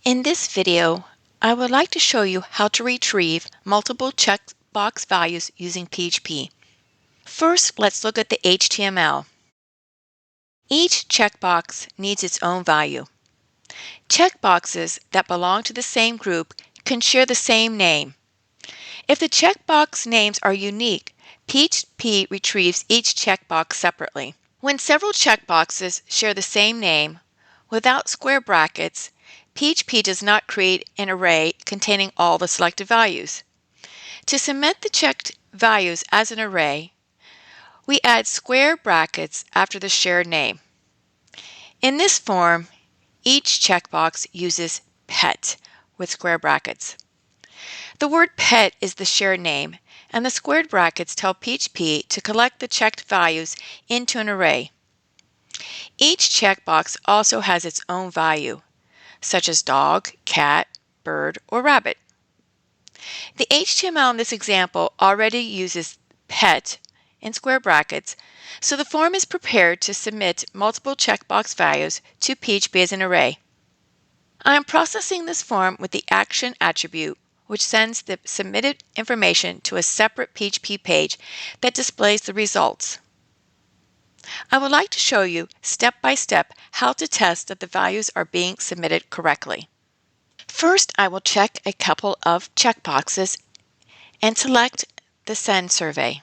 In this video, I would like to show you how to retrieve multiple checkbox values using PHP. First, let's look at the HTML. Each checkbox needs its own value. Checkboxes that belong to the same group can share the same name. If the checkbox names are unique, PHP retrieves each checkbox separately. When several checkboxes share the same name, without square brackets, PHP does not create an array containing all the selected values. To cement the checked values as an array, we add square brackets after the shared name. In this form, each checkbox uses pet with square brackets. The word pet is the shared name, and the squared brackets tell PHP to collect the checked values into an array. Each checkbox also has its own value, such as dog, cat, bird, or rabbit. The HTML in this example already uses pet in square brackets, so the form is prepared to submit multiple checkbox values to PHP as an array. I am processing this form with the action attribute, which sends the submitted information to a separate PHP page that displays the results. I would like to show you step by step how to test that the values are being submitted correctly. First, I will check a couple of checkboxes and select the Send survey.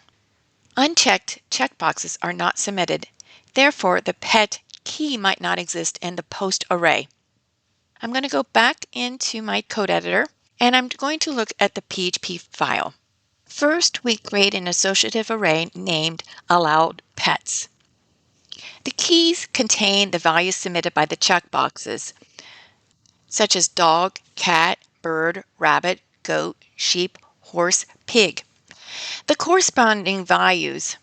Unchecked checkboxes are not submitted, therefore the pet key might not exist in the post array. I'm going to go back into my code editor and I'm going to look at the PHP file. First, we create an associative array named allowed pets. The keys contain the values submitted by the checkboxes, such as dog, cat, bird, rabbit, goat, sheep, horse, pig. The corresponding values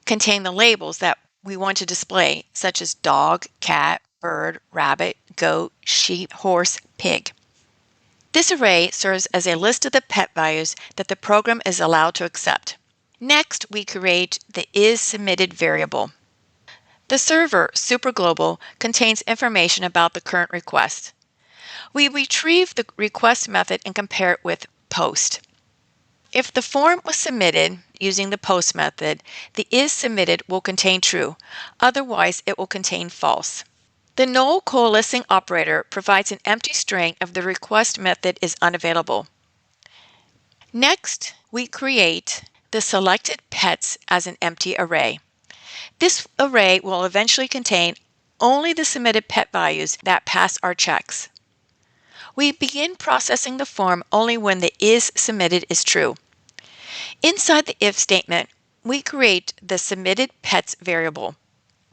contain the labels that we want to display, such as dog, cat, bird, rabbit, goat, sheep, horse, pig. This array serves as a list of the pet values that the program is allowed to accept. Next, we create the isSubmitted variable. The server, SuperGlobal, contains information about the current request. We retrieve the request method and compare it with post. If the form was submitted using the post method, the isSubmitted will contain true, otherwise it will contain false. The null coalescing operator provides an empty string if the request method is unavailable. Next, we create the selected pets as an empty array. This array will eventually contain only the submitted pet values that pass our checks. We begin processing the form only when the isSubmitted is true. Inside the if statement, we create the submitted pets variable.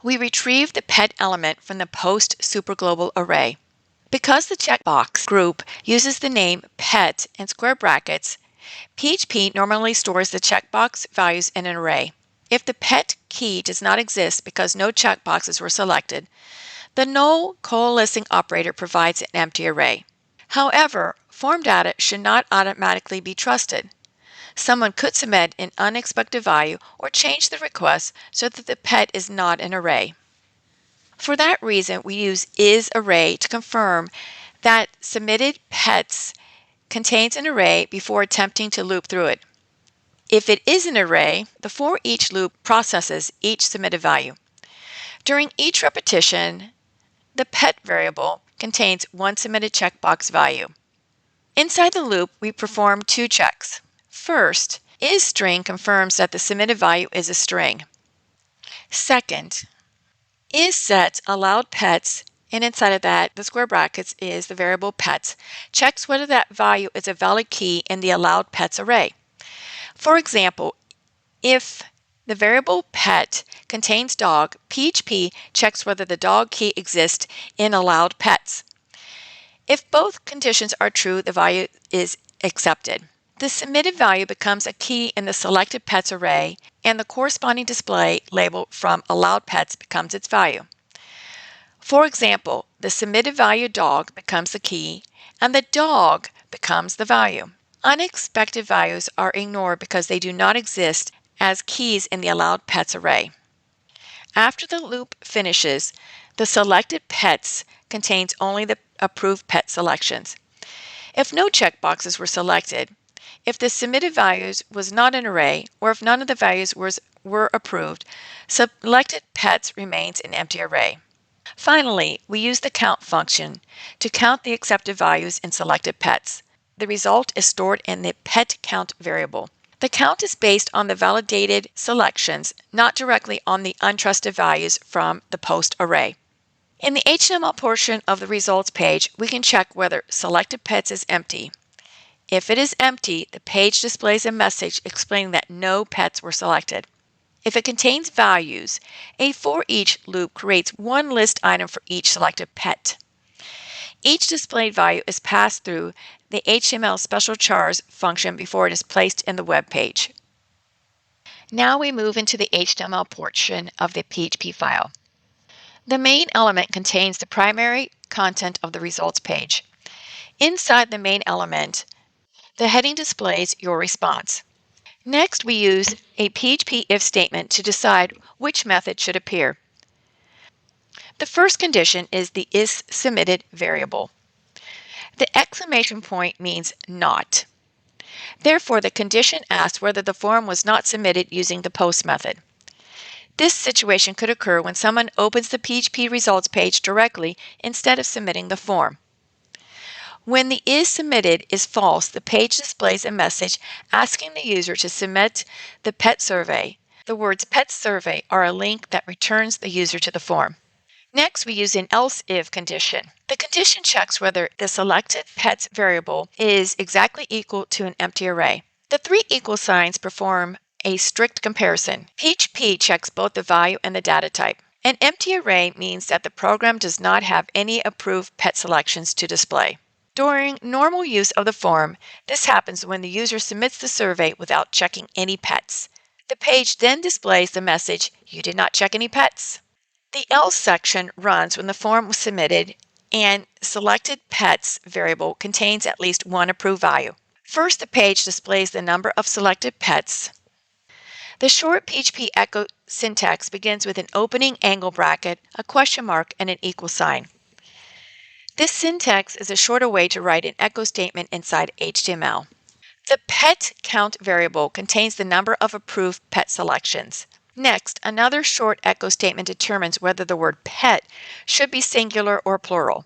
We retrieve the pet element from the post superglobal array. Because the checkbox group uses the name pet in square brackets, PHP normally stores the checkbox values in an array. If the pet key does not exist because no checkboxes were selected, the null coalescing operator provides an empty array. However, form data should not automatically be trusted. Someone could submit an unexpected value or change the request so that the pet is not an array. For that reason, we use isArray to confirm that submitted pets contains an array before attempting to loop through it. If it is an array, the foreach loop processes each submitted value. During each repetition, the pet variable contains one submitted checkbox value. Inside the loop, we perform two checks. First, isString confirms that the submitted value is a string. Second, isSet allowed pets, and inside of that, the square brackets is the variable pets, checks whether that value is a valid key in the allowed pets array. For example, if the variable pet contains dog, PHP checks whether the dog key exists in allowed pets. If both conditions are true, the value is accepted. The submitted value becomes a key in the selected pets array, and the corresponding display label from allowed pets becomes its value. For example, the submitted value dog becomes the key, and the dog becomes the value. Unexpected values are ignored because they do not exist as keys in the allowed pets array. After the loop finishes, The selected pets contains only the approved pet selections. If no checkboxes were selected, if the submitted values was not an array, or if none of the values were approved, selected pets remains an empty array. Finally, we use the count function to count the accepted values in selected pets. The result is stored in the pet count variable. The count is based on the validated selections, not directly on the untrusted values from the post array. In the HTML portion of the results page, we can check whether selected pets is empty. If it is empty, the page displays a message explaining that no pets were selected. If it contains values, a foreach loop creates one list item for each selected pet. Each displayed value is passed through the HTML special chars function before it is placed in the web page. Now we move into the HTML portion of the PHP file. The main element contains the primary content of the results page. Inside the main element, the heading displays your response. Next, we use a PHP if statement to decide which method should appear. The first condition is the isSubmitted variable. The exclamation point means not. Therefore, the condition asks whether the form was not submitted using the post method. This situation could occur when someone opens the PHP results page directly instead of submitting the form. When the isSubmitted is false, the page displays a message asking the user to submit the pet survey. The words pet survey are a link that returns the user to the form. Next, we use an else if condition. The condition checks whether the selected pets variable is exactly equal to an empty array. The three equal signs perform a strict comparison. PHP checks both the value and the data type. An empty array means that the program does not have any approved pet selections to display. During normal use of the form, this happens when the user submits the survey without checking any pets. The page then displays the message, "You did not check any pets." The else section runs when the form was submitted and selected pets variable contains at least one approved value. First, the page displays the number of selected pets. The short PHP echo syntax begins with an opening angle bracket, a question mark, and an equal sign. This syntax is a shorter way to write an echo statement inside HTML. The pet count variable contains the number of approved pet selections. Next, another short echo statement determines whether the word pet should be singular or plural.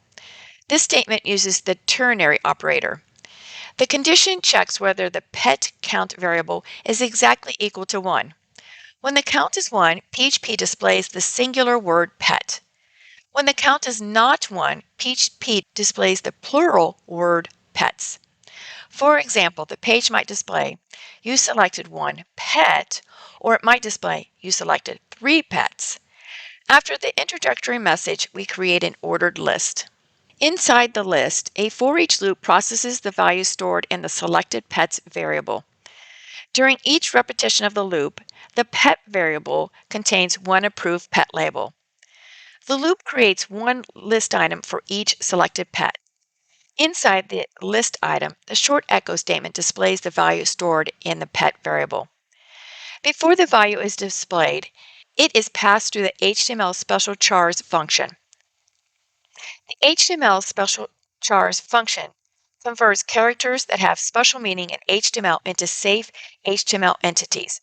This statement uses the ternary operator. The condition checks whether the pet count variable is exactly equal to 1. When the count is 1, PHP displays the singular word pet. When the count is not 1, PHP displays the plural word pets. For example, the page might display, "You selected 1 pet," or it might display, "You selected 3 pets." After the introductory message, we create an ordered list. Inside the list, a foreach loop processes the values stored in the selected pets variable. During each repetition of the loop, the pet variable contains one approved pet label. The loop creates one list item for each selected pet. Inside the list item, the short echo statement displays the value stored in the pet variable. Before the value is displayed, it is passed through the HTML special chars function. The HTML special chars function converts characters that have special meaning in HTML into safe HTML entities.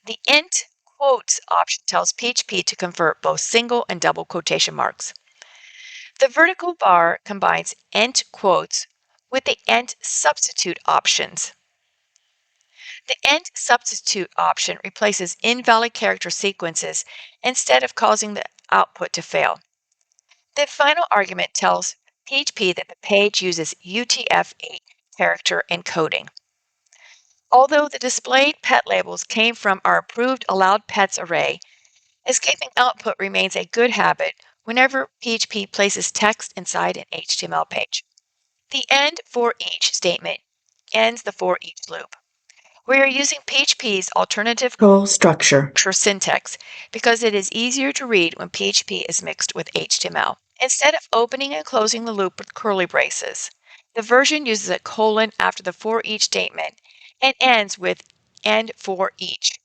The int quotes option tells PHP to convert both single and double quotation marks. The vertical bar combines int quotes with the int substitute options. The int substitute option replaces invalid character sequences instead of causing the output to fail. The final argument tells PHP that the page uses UTF-8 character encoding. Although the displayed pet labels came from our approved allowed pets array, escaping output remains a good habit whenever PHP places text inside an HTML page. The end for each statement ends the for each loop. We are using PHP's alternative control structure syntax because it is easier to read when PHP is mixed with HTML. Instead of opening and closing the loop with curly braces, the version uses a colon after the for each statement and ends with end for each.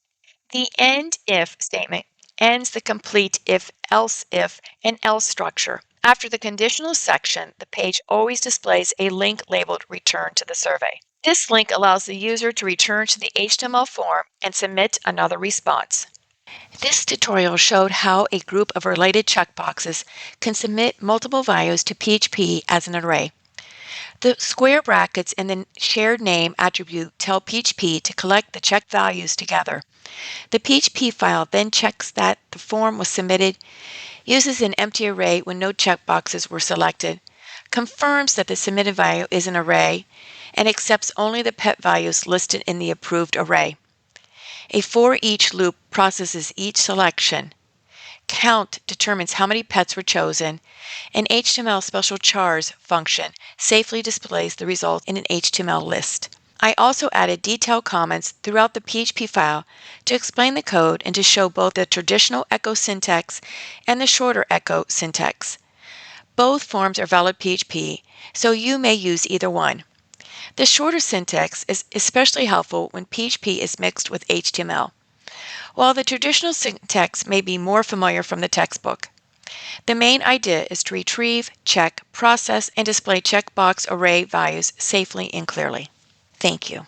The end if statement ends the complete if, else if, and else structure. After the conditional section, the page always displays a link labeled Return to the survey. This link allows the user to return to the HTML form and submit another response. This tutorial showed how a group of related checkboxes can submit multiple values to PHP as an array. The square brackets in the shared name attribute tell PHP to collect the checked values together. The PHP file then checks that the form was submitted, uses an empty array when no checkboxes were selected, confirms that the submitted value is an array, and accepts only the pet values listed in the approved array. A foreach loop processes each selection. Count determines how many pets were chosen. An HTML special chars function safely displays the result in an HTML list. I also added detailed comments throughout the PHP file to explain the code and to show both the traditional echo syntax and the shorter echo syntax. Both forms are valid PHP, so you may use either one. The shorter syntax is especially helpful when PHP is mixed with HTML, while the traditional syntax may be more familiar from the textbook. The main idea is to retrieve, check, process, and display checkbox array values safely and clearly. Thank you.